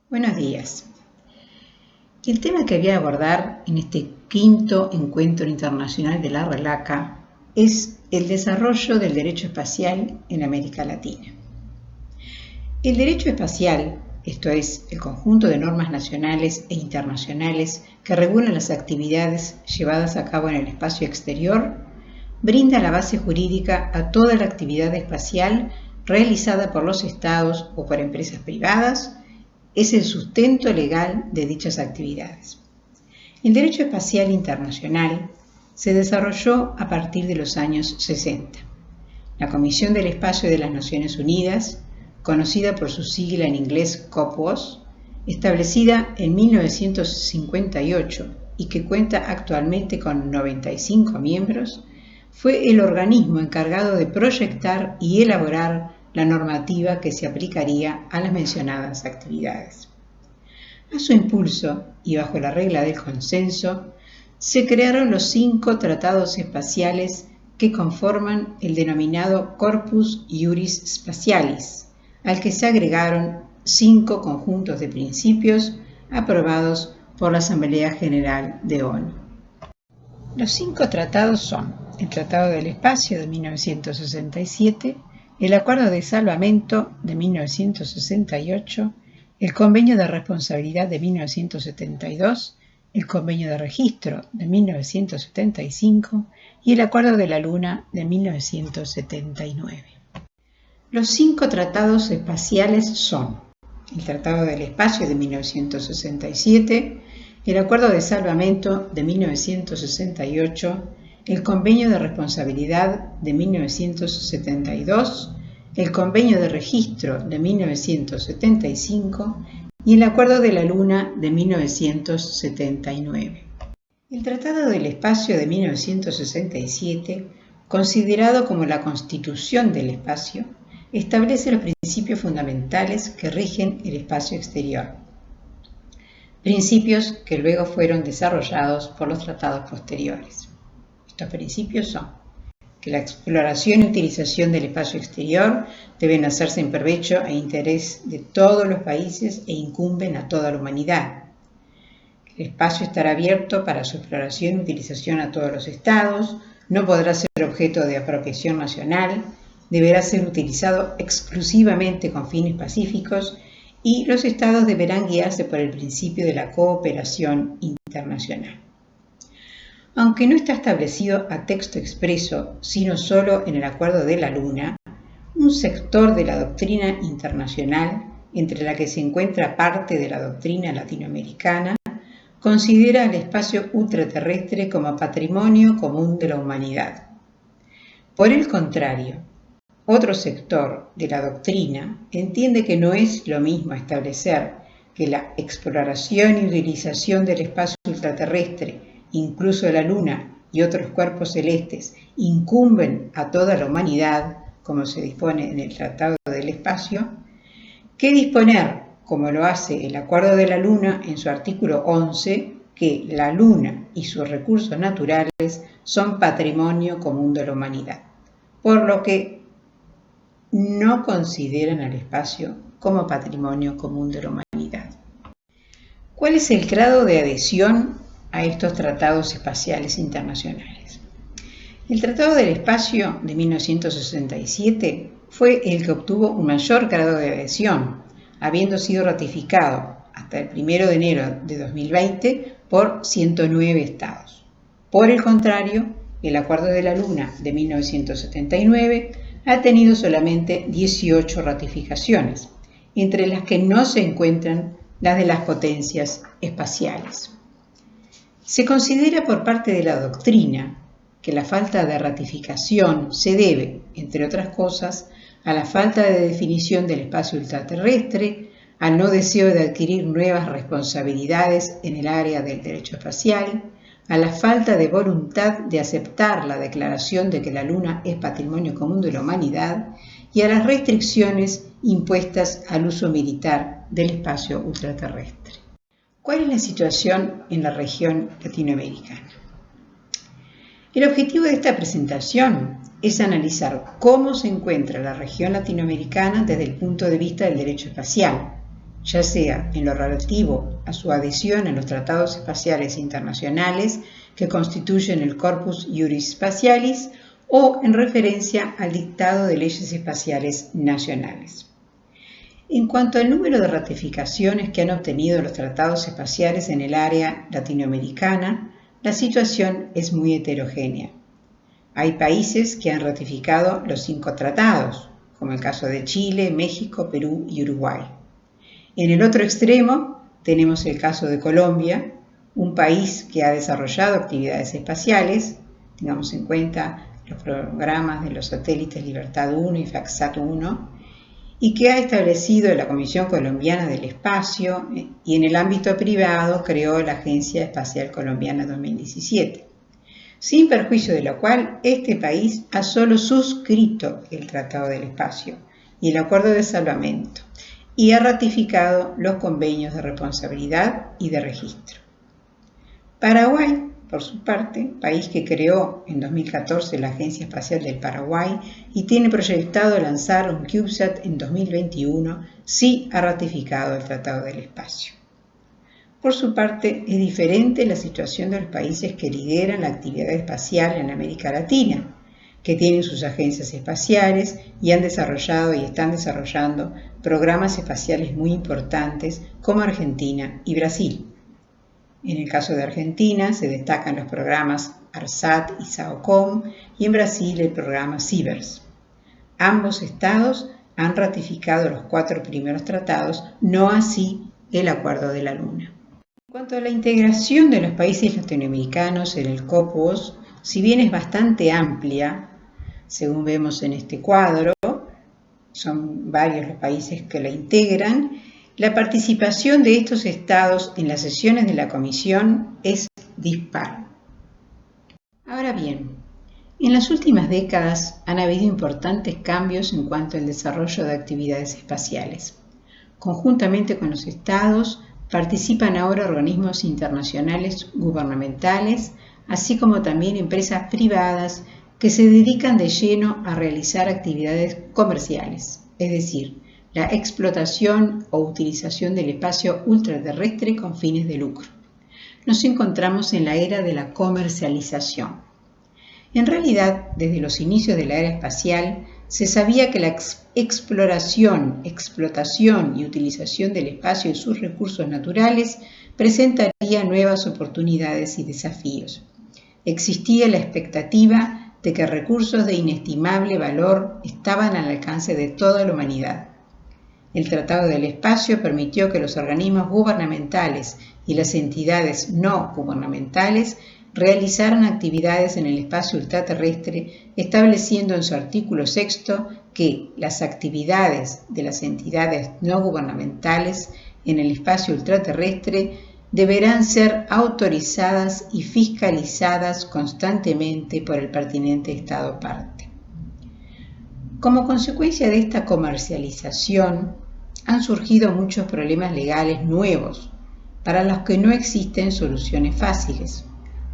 Buenos días. El tema que voy a abordar en este quinto encuentro internacional de la RELACA es el desarrollo del derecho espacial en América Latina. El derecho espacial, esto es, el conjunto de normas nacionales e internacionales que regulan las actividades llevadas a cabo en el espacio exterior, brinda la base jurídica a toda la actividad espacial realizada por los estados o por empresas privadas. Es el sustento legal de dichas actividades. El derecho espacial internacional se desarrolló a partir de los años 60. La Comisión del Espacio de las Naciones Unidas, conocida por su sigla en inglés COPUOS, establecida en 1958 y que cuenta actualmente con 95 miembros, fue el organismo encargado de proyectar y elaborar la normativa que se aplicaría a las mencionadas actividades. A su impulso, y bajo la regla del consenso, se crearon los 5 tratados espaciales que conforman el denominado Corpus Juris Spatialis, al que se agregaron 5 conjuntos de principios aprobados por la Asamblea General de ONU. Los 5 tratados son el Tratado del Espacio de 1967, el Acuerdo de Salvamento de 1968, el Convenio de Responsabilidad de 1972, el Convenio de Registro de 1975 y el Acuerdo de la Luna de 1979. Los 5 tratados espaciales son el Tratado del Espacio de 1967, el Acuerdo de Salvamento de 1968, el Convenio de Responsabilidad de 1972, el Convenio de Registro de 1975 y el Acuerdo de la Luna de 1979. El Tratado del Espacio de 1967, considerado como la Constitución del Espacio, establece los principios fundamentales que rigen el espacio exterior, principios que luego fueron desarrollados por los tratados posteriores. Estos principios son que la exploración y utilización del espacio exterior deben hacerse en provecho e interés de todos los países e incumben a toda la humanidad. El espacio estará abierto para su exploración y utilización a todos los estados, no podrá ser objeto de apropiación nacional, deberá ser utilizado exclusivamente con fines pacíficos y los estados deberán guiarse por el principio de la cooperación internacional. Aunque no está establecido a texto expreso, sino solo en el Acuerdo de la Luna, un sector de la doctrina internacional, entre la que se encuentra parte de la doctrina latinoamericana, considera el espacio ultraterrestre como patrimonio común de la humanidad. Por el contrario, otro sector de la doctrina entiende que no es lo mismo establecer que la exploración y utilización del espacio ultraterrestre, incluso la Luna y otros cuerpos celestes, incumben a toda la humanidad, como se dispone en el Tratado del Espacio, que disponer, como lo hace el Acuerdo de la Luna en su artículo 11, que la Luna y sus recursos naturales son patrimonio común de la humanidad, por lo que no consideran al espacio como patrimonio común de la humanidad. ¿Cuál es el grado de adhesión a estos tratados espaciales internacionales? El Tratado del Espacio de 1967 fue el que obtuvo un mayor grado de adhesión, habiendo sido ratificado hasta el 1 de enero de 2020 por 109 estados. Por el contrario, el Acuerdo de la Luna de 1979 ha tenido solamente 18 ratificaciones, entre las que no se encuentran las de las potencias espaciales. Se considera por parte de la doctrina que la falta de ratificación se debe, entre otras cosas, a la falta de definición del espacio ultraterrestre, al no deseo de adquirir nuevas responsabilidades en el área del derecho espacial, a la falta de voluntad de aceptar la declaración de que la Luna es patrimonio común de la humanidad y a las restricciones impuestas al uso militar del espacio ultraterrestre. ¿Cuál es la situación en la región latinoamericana? El objetivo de esta presentación es analizar cómo se encuentra la región latinoamericana desde el punto de vista del derecho espacial, ya sea en lo relativo a su adhesión a los tratados espaciales internacionales que constituyen el Corpus Juris Spatialis o en referencia al dictado de leyes espaciales nacionales. En cuanto al número de ratificaciones que han obtenido los tratados espaciales en el área latinoamericana, la situación es muy heterogénea. Hay países que han ratificado los 5 tratados, como el caso de Chile, México, Perú y Uruguay. En el otro extremo tenemos el caso de Colombia, un país que ha desarrollado actividades espaciales, tengamos en cuenta los programas de los satélites Libertad 1 y FACSAT 1, y que ha establecido la Comisión Colombiana del Espacio y en el ámbito privado creó la Agencia Espacial Colombiana 2017, sin perjuicio de lo cual este país ha solo suscrito el Tratado del Espacio y el Acuerdo de Salvamento y ha ratificado los convenios de responsabilidad y de registro. Paraguay, por su parte, país que creó en 2014 la Agencia Espacial del Paraguay y tiene proyectado lanzar un CubeSat en 2021, sí ha ratificado el Tratado del Espacio. Por su parte, es diferente la situación de los países que lideran la actividad espacial en América Latina, que tienen sus agencias espaciales y han desarrollado y están desarrollando programas espaciales muy importantes como Argentina y Brasil. En el caso de Argentina se destacan los programas ARSAT y SAOCOM y en Brasil el programa CIBERS. Ambos estados han ratificado los 4 primeros tratados, no así el Acuerdo de la Luna. En cuanto a la integración de los países latinoamericanos en el COPUOS, si bien es bastante amplia, según vemos en este cuadro, son varios los países que la integran, la participación de estos estados en las sesiones de la Comisión es dispar. Ahora bien, en las últimas décadas han habido importantes cambios en cuanto al desarrollo de actividades espaciales. Conjuntamente con los estados, participan ahora organismos internacionales gubernamentales, así como también empresas privadas que se dedican de lleno a realizar actividades comerciales, es decir, la explotación o utilización del espacio ultraterrestre con fines de lucro. Nos encontramos en la era de la comercialización. En realidad, desde los inicios de la era espacial, se sabía que la exploración, explotación y utilización del espacio y sus recursos naturales presentaría nuevas oportunidades y desafíos. Existía la expectativa de que recursos de inestimable valor estaban al alcance de toda la humanidad. El Tratado del Espacio permitió que los organismos gubernamentales y las entidades no gubernamentales realizaran actividades en el espacio ultraterrestre, estableciendo en su artículo 6 que las actividades de las entidades no gubernamentales en el espacio ultraterrestre deberán ser autorizadas y fiscalizadas constantemente por el pertinente Estado parte. Como consecuencia de esta comercialización, han surgido muchos problemas legales nuevos, para los que no existen soluciones fáciles,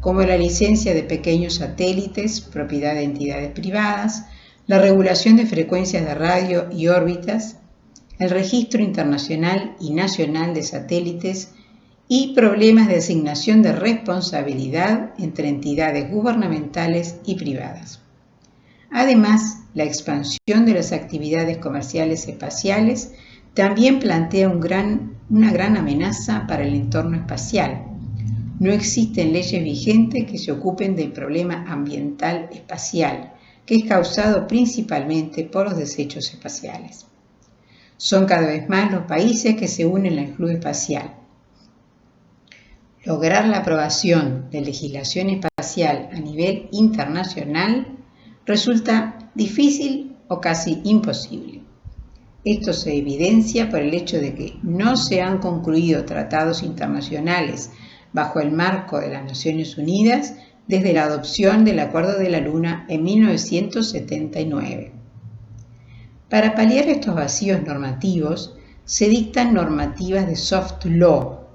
como la licencia de pequeños satélites, propiedad de entidades privadas, la regulación de frecuencias de radio y órbitas, el registro internacional y nacional de satélites y problemas de asignación de responsabilidad entre entidades gubernamentales y privadas. Además, la expansión de las actividades comerciales espaciales también plantea una gran amenaza para el entorno espacial. No existen leyes vigentes que se ocupen del problema ambiental espacial, que es causado principalmente por los desechos espaciales. Son cada vez más los países que se unen al Club Espacial. Lograr la aprobación de legislación espacial a nivel internacional resulta difícil o casi imposible. Esto se evidencia por el hecho de que no se han concluido tratados internacionales bajo el marco de las Naciones Unidas desde la adopción del Acuerdo de la Luna en 1979. Para paliar estos vacíos normativos, se dictan normativas de soft law,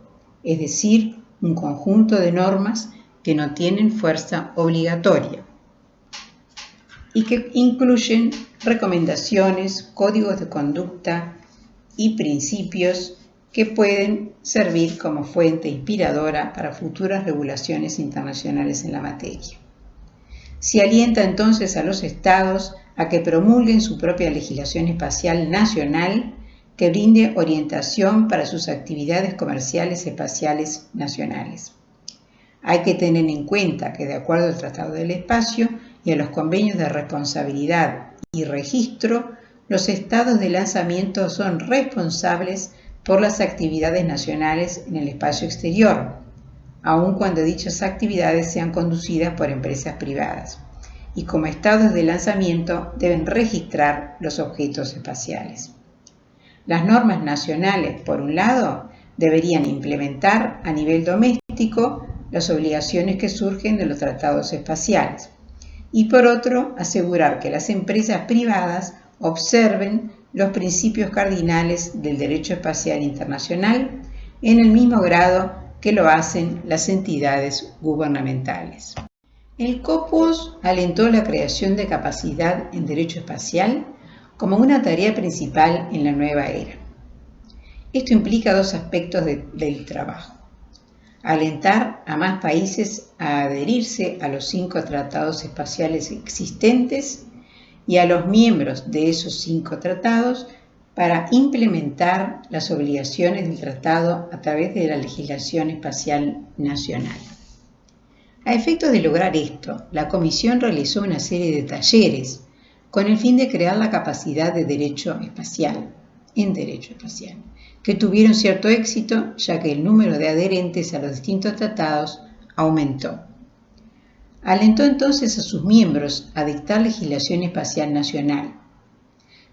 es decir, un conjunto de normas que no tienen fuerza obligatoria y que incluyen recomendaciones, códigos de conducta y principios que pueden servir como fuente inspiradora para futuras regulaciones internacionales en la materia. Se alienta entonces a los estados a que promulguen su propia legislación espacial nacional que brinde orientación para sus actividades comerciales espaciales nacionales. Hay que tener en cuenta que, de acuerdo al Tratado del Espacio y a los convenios de responsabilidad y registro, los estados de lanzamiento son responsables por las actividades nacionales en el espacio exterior, aun cuando dichas actividades sean conducidas por empresas privadas, y como estados de lanzamiento deben registrar los objetos espaciales. Las normas nacionales, por un lado, deberían implementar a nivel doméstico las obligaciones que surgen de los tratados espaciales y, por otro, asegurar que las empresas privadas observen los principios cardinales del derecho espacial internacional en el mismo grado que lo hacen las entidades gubernamentales. El COPUOS alentó la creación de capacidad en derecho espacial como una tarea principal en la nueva era. Esto implica dos aspectos del trabajo: alentar a más países a adherirse a los 5 tratados espaciales existentes y a los miembros de esos 5 tratados para implementar las obligaciones del tratado a través de la legislación espacial nacional. A efectos de lograr esto, la Comisión realizó una serie de talleres con el fin de crear la capacidad de derecho espacial, que tuvieron cierto éxito ya que el número de adherentes a los distintos tratados aumentó. Alentó entonces a sus miembros a dictar legislación espacial nacional.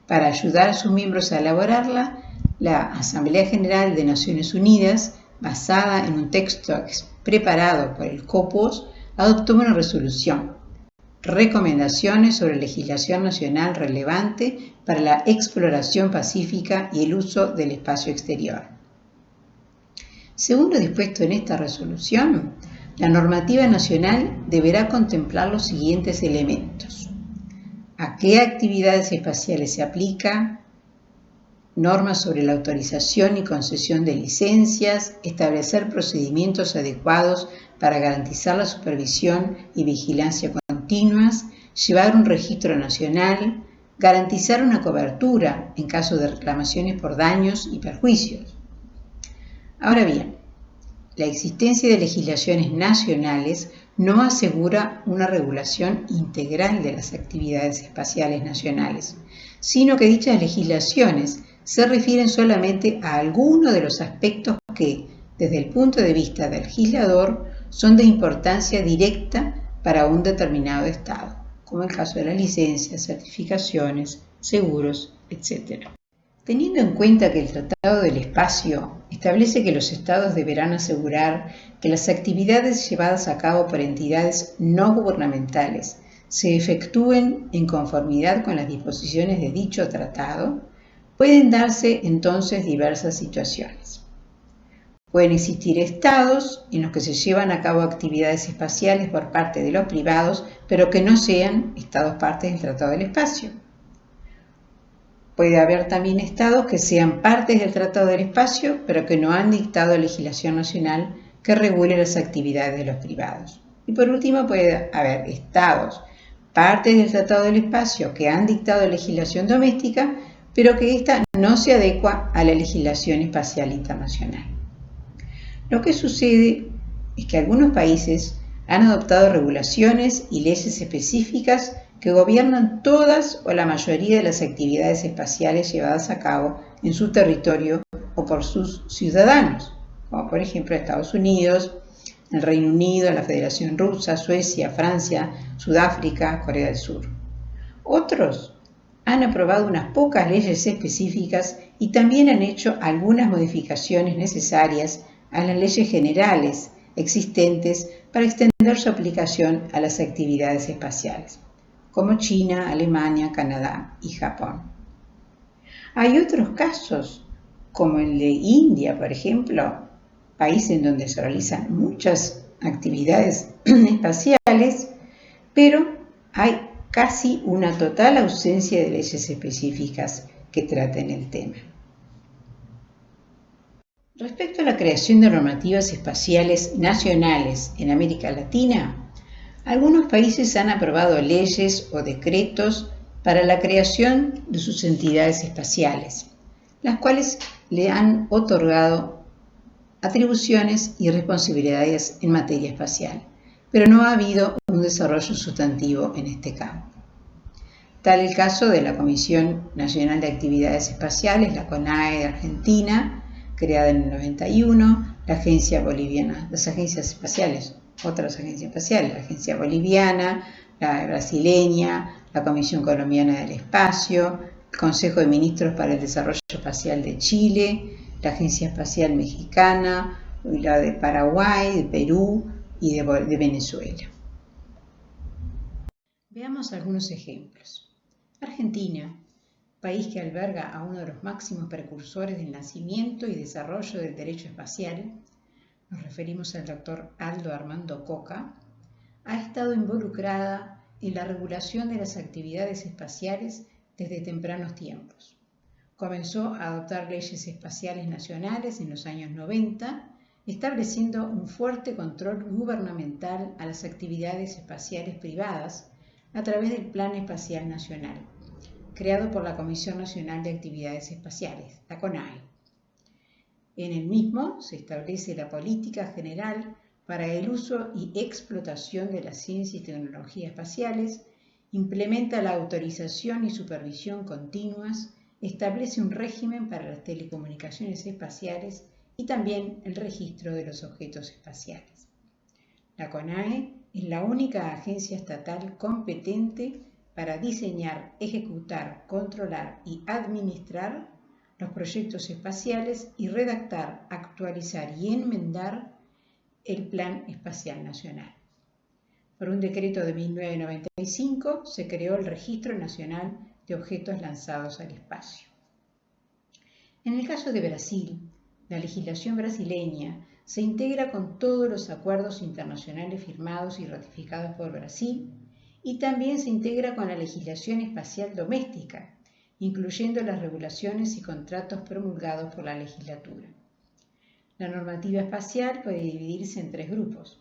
Para ayudar a sus miembros a elaborarla, la Asamblea General de Naciones Unidas, basada en un texto preparado por el COPUOS, adoptó una resolución: recomendaciones sobre legislación nacional relevante para la exploración pacífica y el uso del espacio exterior. Según lo dispuesto en esta resolución, la normativa nacional deberá contemplar los siguientes elementos: a qué actividades espaciales se aplica, normas sobre la autorización y concesión de licencias, establecer procedimientos adecuados para garantizar la supervisión y vigilancia continuas, llevar un registro nacional, garantizar una cobertura en caso de reclamaciones por daños y perjuicios. Ahora bien, la existencia de legislaciones nacionales no asegura una regulación integral de las actividades espaciales nacionales, sino que dichas legislaciones se refieren solamente a algunos de los aspectos que, desde el punto de vista del legislador, son de importancia directa para un determinado estado, como el caso de las licencias, certificaciones, seguros, etc. Teniendo en cuenta que el Tratado del Espacio establece que los estados deberán asegurar que las actividades llevadas a cabo por entidades no gubernamentales se efectúen en conformidad con las disposiciones de dicho tratado, pueden darse entonces diversas situaciones. Pueden existir estados en los que se llevan a cabo actividades espaciales por parte de los privados, pero que no sean estados partes del Tratado del Espacio. Puede haber también estados que sean partes del Tratado del Espacio, pero que no han dictado legislación nacional que regule las actividades de los privados. Y por último, puede haber estados partes del Tratado del Espacio que han dictado legislación doméstica, pero que ésta no se adecua a la legislación espacial internacional. Lo que sucede es que algunos países han adoptado regulaciones y leyes específicas que gobiernan todas o la mayoría de las actividades espaciales llevadas a cabo en su territorio o por sus ciudadanos, como por ejemplo Estados Unidos, el Reino Unido, la Federación Rusa, Suecia, Francia, Sudáfrica, Corea del Sur. Otros han aprobado unas pocas leyes específicas y también han hecho algunas modificaciones necesarias a las leyes generales existentes para extender su aplicación a las actividades espaciales, como China, Alemania, Canadá y Japón. Hay otros casos, como el de India, por ejemplo, país en donde se realizan muchas actividades espaciales, pero hay casi una total ausencia de leyes específicas que traten el tema. Respecto a la creación de normativas espaciales nacionales en América Latina, algunos países han aprobado leyes o decretos para la creación de sus entidades espaciales, las cuales le han otorgado atribuciones y responsabilidades en materia espacial, pero no ha habido un desarrollo sustantivo en este campo. Tal el caso de la Comisión Nacional de Actividades Espaciales, la CONAE de Argentina, creada en el 91, la Agencia Boliviana, las agencias espaciales, otras agencias espaciales, la Agencia Boliviana, la brasileña, la Comisión Colombiana del Espacio, el Consejo de Ministros para el Desarrollo Espacial de Chile, la Agencia Espacial Mexicana, la de Paraguay, de Perú y de Venezuela. Veamos algunos ejemplos. Argentina, país que alberga a uno de los máximos precursores del nacimiento y desarrollo del derecho espacial, nos referimos al doctor Aldo Armando Coca, ha estado involucrada en la regulación de las actividades espaciales desde tempranos tiempos. Comenzó a adoptar leyes espaciales nacionales en los años 90, estableciendo un fuerte control gubernamental a las actividades espaciales privadas a través del Plan Espacial Nacional, creado por la Comisión Nacional de Actividades Espaciales, la CONAE. En el mismo se establece la política general para el uso y explotación de la ciencia y tecnología espaciales, implementa la autorización y supervisión continuas, establece un régimen para las telecomunicaciones espaciales y también el registro de los objetos espaciales. La CONAE es la única agencia estatal competente para diseñar, ejecutar, controlar y administrar los proyectos espaciales y redactar, actualizar y enmendar el Plan Espacial Nacional. Por un decreto de 1995 se creó el Registro Nacional de Objetos Lanzados al Espacio. En el caso de Brasil, la legislación brasileña se integra con todos los acuerdos internacionales firmados y ratificados por Brasil y también se integra con la legislación espacial doméstica, incluyendo las regulaciones y contratos promulgados por la legislatura. La normativa espacial puede dividirse en tres grupos: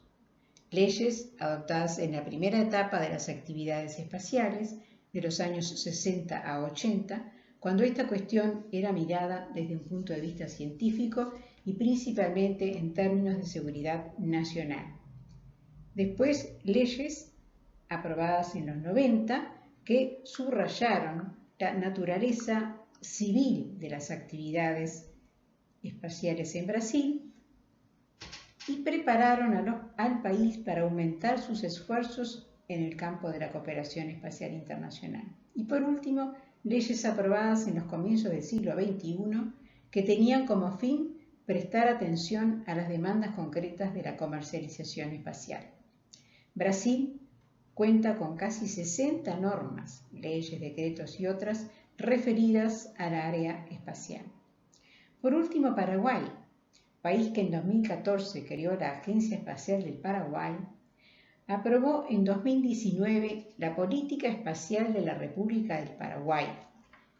leyes adoptadas en la primera etapa de las actividades espaciales, de los años 60 a 80, cuando esta cuestión era mirada desde un punto de vista científico y principalmente en términos de seguridad nacional. Después, leyes aprobadas en los 90 que subrayaron la naturaleza civil de las actividades espaciales en Brasil y prepararon al país para aumentar sus esfuerzos en el campo de la cooperación espacial internacional. Y por último, leyes aprobadas en los comienzos del siglo XXI que tenían como fin prestar atención a las demandas concretas de la comercialización espacial. Brasil cuenta con casi 60 normas, leyes, decretos y otras referidas al área espacial. Por último, Paraguay, país que en 2014 creó la Agencia Espacial del Paraguay, aprobó en 2019 la Política Espacial de la República del Paraguay,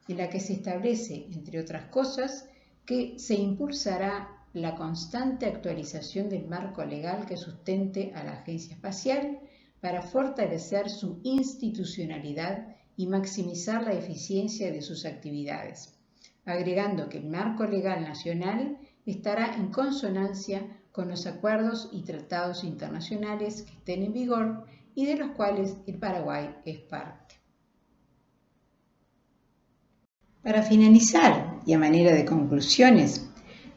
en la que se establece, entre otras cosas, que se impulsará la constante actualización del marco legal que sustente a la Agencia Espacial para fortalecer su institucionalidad y maximizar la eficiencia de sus actividades, agregando que el marco legal nacional estará en consonancia con los acuerdos y tratados internacionales que estén en vigor y de los cuales el Paraguay es parte. Para finalizar, y a manera de conclusiones,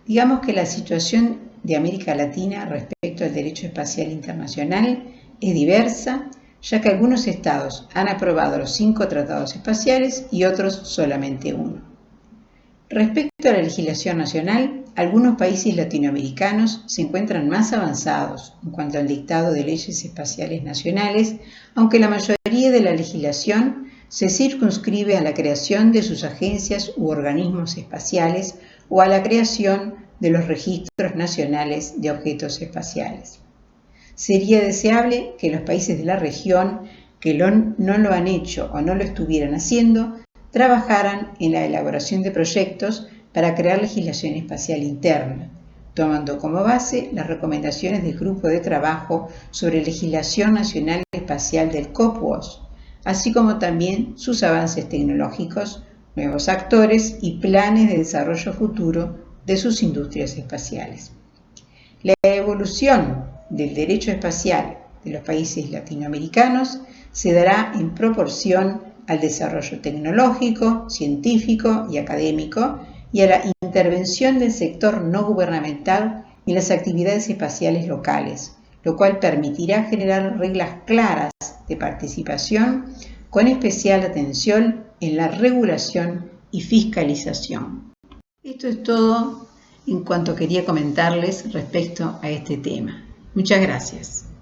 digamos que la situación de América Latina respecto al derecho espacial internacional es diversa, ya que algunos estados han aprobado los 5 tratados espaciales y otros solamente uno. Respecto a la legislación nacional, algunos países latinoamericanos se encuentran más avanzados en cuanto al dictado de leyes espaciales nacionales, aunque la mayoría de la legislación se circunscribe a la creación de sus agencias u organismos espaciales o a la creación de los registros nacionales de objetos espaciales. Sería deseable que los países de la región que no lo han hecho o no lo estuvieran haciendo trabajaran en la elaboración de proyectos para crear legislación espacial interna, tomando como base las recomendaciones del Grupo de Trabajo sobre Legislación Nacional Espacial del COPUOS, así como también sus avances tecnológicos, nuevos actores y planes de desarrollo futuro de sus industrias espaciales. La evolución del derecho espacial de los países latinoamericanos se dará en proporción al desarrollo tecnológico, científico y académico y a la intervención del sector no gubernamental en las actividades espaciales locales, lo cual permitirá generar reglas claras de participación con especial atención en la regulación y fiscalización. Esto es todo en cuanto quería comentarles respecto a este tema. Muchas gracias.